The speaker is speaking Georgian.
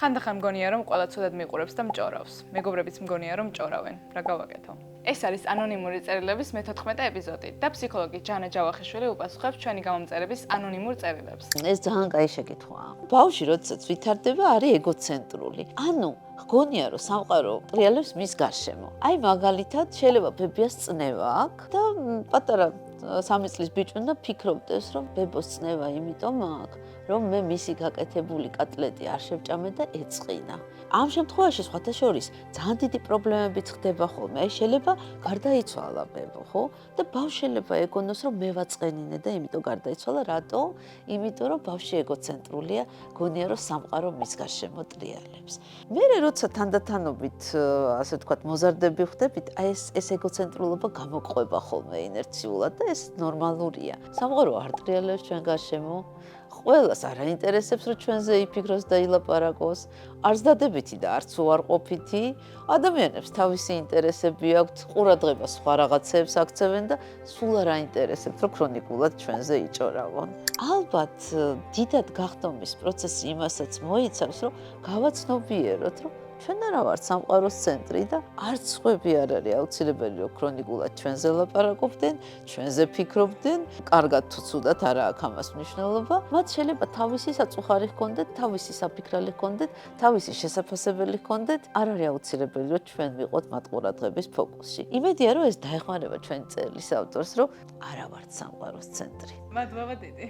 ხანდახან მგონია რომ ყველა ცუდად მიყურებს და მჭორავს. მეგობრებიც მგონია რომ მჭორავენ. რა გავაკეთო? ეს არის ანონიმური წერილების მე-14 ეპიზოდი და ფსიქოლოგი ჯანა ჯავახიშვილი უპასუხებს ჩვენი გამომწერების ანონიმურ წერილებს. ეს ძალიან კაი შეკითხვაა. ბავშვი როდესაც ვითარდება, არის ეგოცენტრული. ანუ გონია რომ სამყარო ტრიალებს მის გარშემო. აი მაგალითად შეიძლება ბებიას წნევა აქვს და პატარა 3 წლის ბიჭი უნდა ფიქრობდეს რომ ბებოს წნევა იმიტომ აქვს რომ მე მისი გაკეთებული კატლეტი არ შევჭამე და ეწყინა. ამ შემთხვევაში სხვათა შორის ძალიან დიდი პრობლემებიც ხდება ხოლმე. აი შეიძლება გარდაიცვალა ბებო, ხო? და ბავშვი შეიძლება ეგონოს რომ მე ვაწყენინე და იმიტომ გარდაიცვალა, რატო? იმიტომ რომ ბავშვი ეგოცენტრულია, გონია რომ სამყარო მის გარშემო ტრიალებს. მე როცა თანდათანობით ასე ვთქვათ მოზარდები ვხდებით, აი ეს ეგოცენტრულობა გამოყვება ხოლმე ინერციულად და ეს ნორმალურია. სამყარო არ ტრიალებს ჩვენ გარშემო. ყველას არ აინტერესებს რომ ჩვენზე იფიქროს და ილაპარაკოს, არც დადებითი და არც უარყოფითი. ადამიანებს თავისი ინტერესები აქვთ, ყურადღებას სხვა რაღაცებს აქცევენ და სულ არ აინტერესებთ რომ ქრონიკულად ჩვენზე იჭორავონ. ალბათ დიდად გახდომის პროცესი იმასაც მოიცავს, რომ გავაცნობიეროთ, რომ ჩვენ არა ვართ სამყაროს ცენტრი და არც სხვები არ არის აუცილებელი რომ ქრონიკულად ჩვენზე ლაპარაკობდნენ, ჩვენზე ფიქრობდნენ, კარგად თუ ცუდად არა აქვს ამას მნიშვნელობა. მათ შეიძლება თავისი საწუხარი ჰქონდეთ, თავისი საფიქრალი ჰქონდეთ, თავისი შესაძლებელი ჰქონდეთ, არ არის აუცილებელი რომ ჩვენ ვიყოთ მათ ყურადღების ფოკუსში. იმედია რომ ეს დაეხმარება ჩვენი წერილის ავტორს, რომ არა ვართ სამყაროს ცენტრი. მადლობა დიდი.